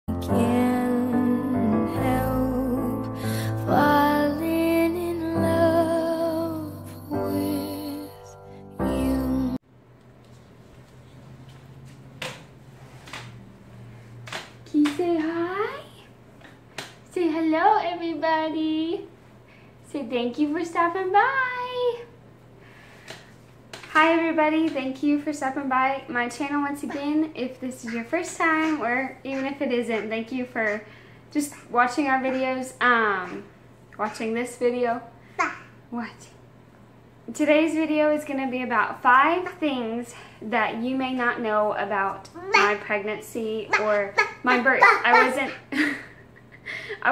Can't help falling in love with you. Can you say hi? Say hello, everybody. Say thank you for stopping by. Hi everybody, thank you for stopping by my channel once again. If this is your first time, or even if it isn't, thank you for just watching our videos, watching this video. What? Today's video is going to be about 5 things that you may not know about my pregnancy or my birth. I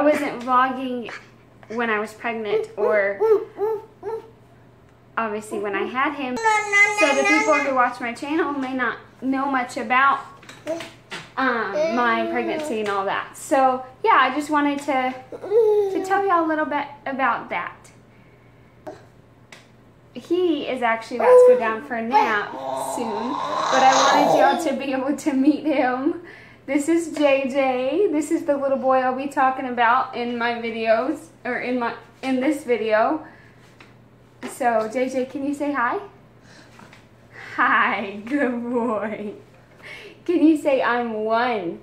wasn't vlogging when I was pregnant, or obviously when I had him, so the people who watch my channel may not know much about my pregnancy and all that. So yeah, I just wanted to tell y'all a little bit about that. He is actually about to go down for a nap soon, but I wanted y'all to be able to meet him. This is JJ. This is the little boy I'll be talking about in my videos, or in this video. So, JJ, can you say hi? Hi, good boy. Can you say I'm 1?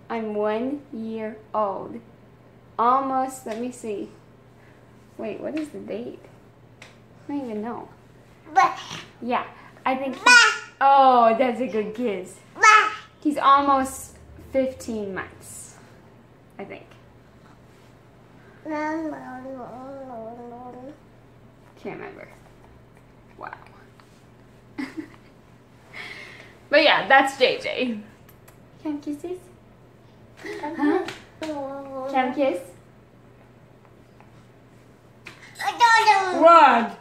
I'm 1 year old. Almost, let me see. Wait, what is the date? I don't even know. Yeah, I think oh, that's a good kiss. He's almost 15 months, I think. Can't remember. Wow. But yeah, that's JJ. Can I kiss this? Huh? Can I kiss? What?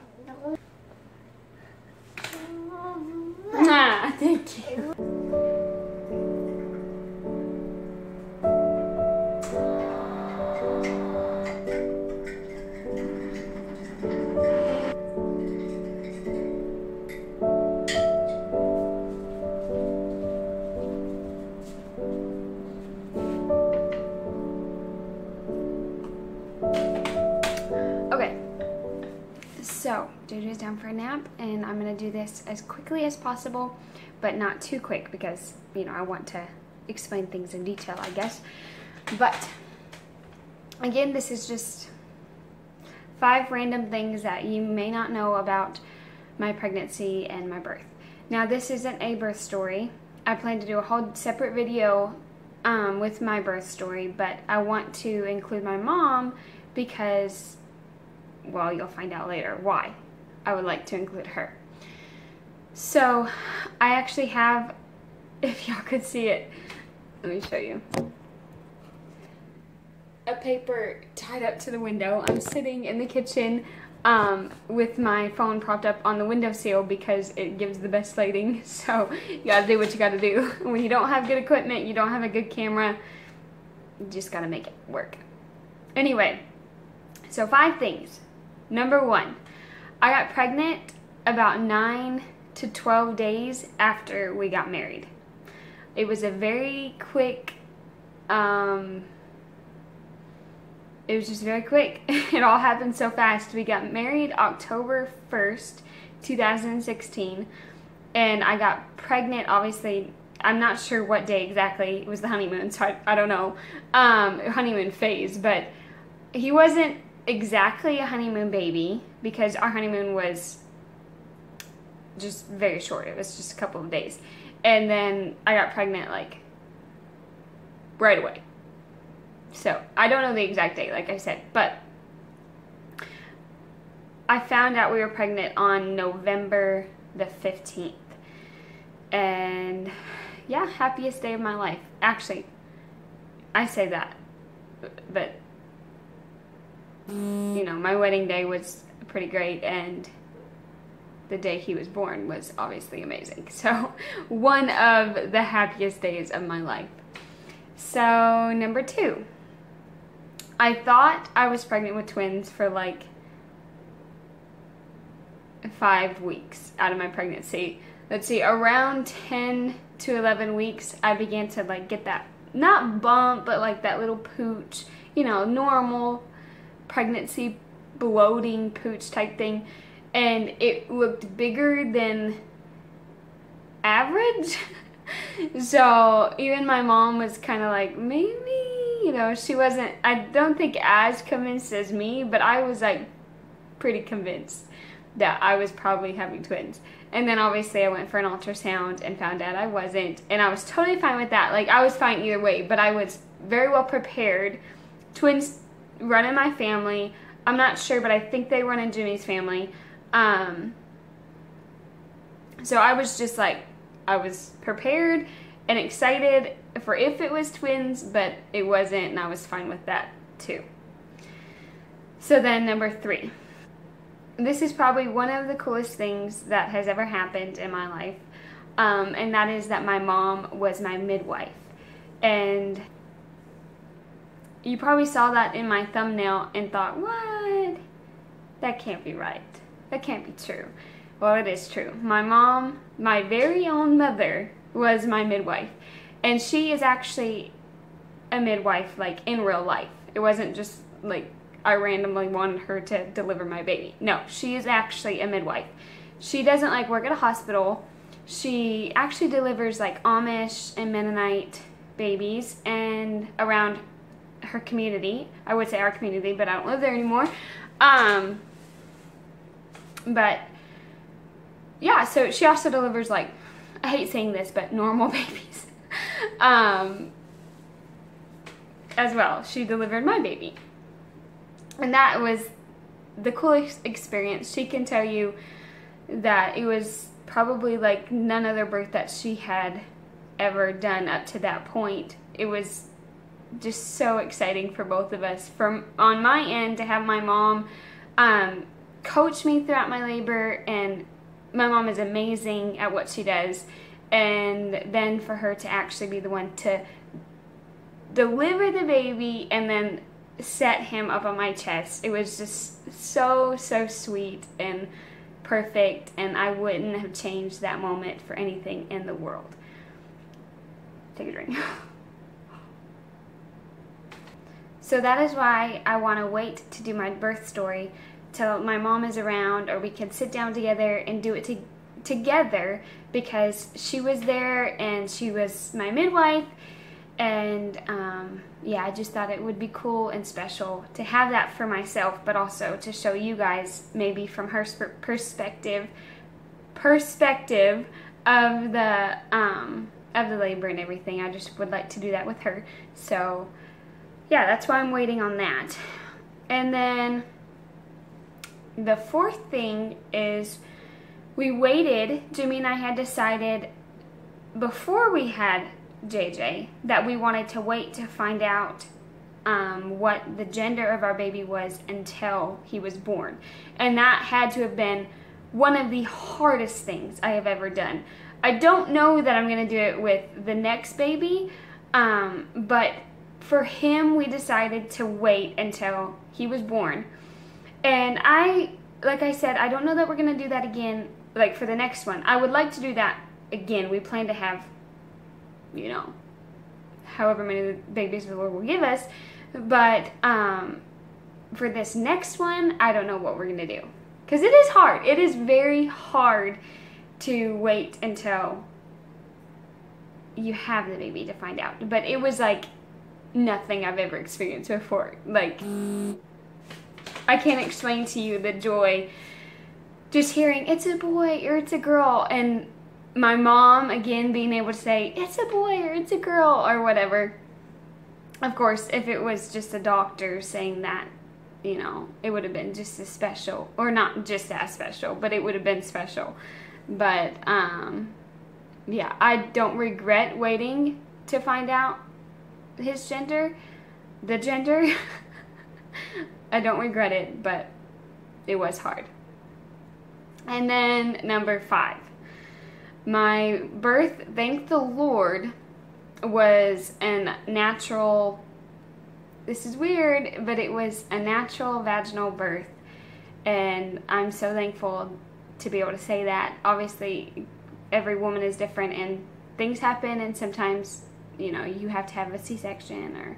Ah, thank you. Okay, so JJ's down for a nap, and I'm going to do this as quickly as possible, but not too quick because, you know, I want to explain things in detail, I guess. But again, this is just 5 random things that you may not know about my pregnancy and my birth. Now, this isn't a birth story. I plan to do a whole separate video with my birth story, but I want to include my mom because, well, you'll find out later why I would like to include her. So I actually have, if y'all could see it, let me show you, a paper tied up to the window. I'm sitting in the kitchen with my phone propped up on the windowsill because it gives the best lighting. So you gotta do what you gotta do. When you don't have good equipment, you don't have a good camera, you just gotta make it work. Anyway, so 5 things. Number 1, I got pregnant about 9 to 12 days after we got married. It was a very quick, it was just very quick. It all happened so fast. We got married October 1st, 2016, and I got pregnant, obviously, I'm not sure what day exactly. It was the honeymoon, so I don't know, honeymoon phase, but he wasn't exactly a honeymoon baby because our honeymoon was just very short. It was just a couple of days. And then I got pregnant like right away. So I don't know the exact date, like I said, but I found out we were pregnant on November the 15th. And yeah, happiest day of my life. Actually, I say that, but you know, my wedding day was pretty great, and the day he was born was obviously amazing. So one of the happiest days of my life. So number 2, I thought I was pregnant with twins for like 5 weeks out of my pregnancy. Let's see, around 10 to 11 weeks, I began to like get that not bump, but like that little pooch, you know, normal pregnancy bloating pooch type thing. And it looked bigger than average. So even my mom was kind of like, maybe, you know, she wasn't, I don't think as convinced as me, but I was like pretty convinced that I was probably having twins. And then obviously I went for an ultrasound and found out I wasn't, and I was totally fine with that. Like, I was fine either way, but I was very well prepared. Twins run in my family. I'm not sure, but I think they run in Jimmy's family. So I was just like, I was prepared and excited for if it was twins, but it wasn't, and I was fine with that too. So then number 3. This is probably one of the coolest things that has ever happened in my life, and that is that my mom was my midwife. And you probably saw that in my thumbnail and thought, what? That can't be right. That can't be true. Well, it is true. My mom, my very own mother, was my midwife. And she is actually a midwife, like, in real life. It wasn't just, like, I randomly wanted her to deliver my baby. No, she is actually a midwife. She doesn't, like, work at a hospital. She actually delivers, like, Amish and Mennonite babies and around her community. I would say our community, but I don't live there anymore. But yeah, so she also delivers, like, I hate saying this, but normal babies. As well. She delivered my baby. And that was the coolest experience. She can tell you that it was probably like none other birth that she had ever done up to that point. It was just so exciting for both of us. From on my end, to have my mom coach me throughout my labor, and my mom is amazing at what she does, and then for her to actually be the one to deliver the baby and then set him up on my chest. It was just so sweet and perfect, and I wouldn't have changed that moment for anything in the world. Take a drink. So that is why I want to wait to do my birth story till my mom is around, or we can sit down together and do it together, because she was there and she was my midwife. And yeah, I just thought it would be cool and special to have that for myself, but also to show you guys maybe from her perspective of the labor and everything. I just would like to do that with her. So yeah, that's why I'm waiting on that. And then the 4th thing is we waited. Jimmy and I had decided before we had JJ that we wanted to wait to find out what the gender of our baby was until he was born. And that had to have been one of the hardest things I have ever done. I don't know that I'm going to do it with the next baby, but for him we decided to wait until he was born. And like I said, I don't know that we're going to do that again, like for the next one. I would like to do that again. We plan to have, you know, however many babies the Lord will give us. But for this next one, I don't know what we're going to do. Because it is hard. It is very hard to wait until you have the baby to find out. But it was like nothing I've ever experienced before. Like, I can't explain to you the joy just hearing it's a boy or it's a girl, and my mom again being able to say it's a boy or it's a girl or whatever. Of course, if it was just a doctor saying that, you know, it would have been just as special, or not just as special, but it would have been special. But yeah, I don't regret waiting to find out his gender, the gender. I don't regret it, but it was hard. And then number 5. My birth, thank the Lord, was a natural, this is weird, but it was a natural vaginal birth. And I'm so thankful to be able to say that. Obviously, every woman is different and things happen, and sometimes you know, you have to have a C-section or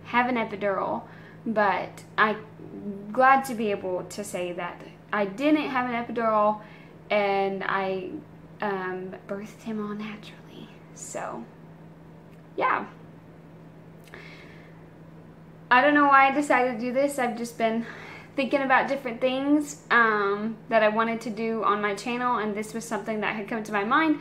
have an epidural. But I'm glad to be able to say that I didn't have an epidural, and I birthed him all naturally. So, yeah. I don't know why I decided to do this. I've just been thinking about different things that I wanted to do on my channel, and this was something that had come to my mind.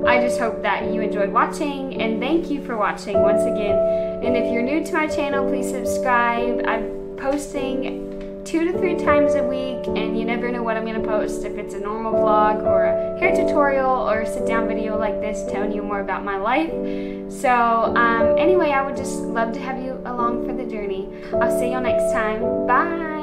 I just hope that you enjoyed watching, and thank you for watching once again. And if you're new to my channel, please subscribe. I'm posting 2 to 3 times a week, and you never know what I'm going to post, if it's a normal vlog or a hair tutorial or a sit-down video like this telling you more about my life. So anyway, I would just love to have you along for the journey. I'll see you next time. Bye!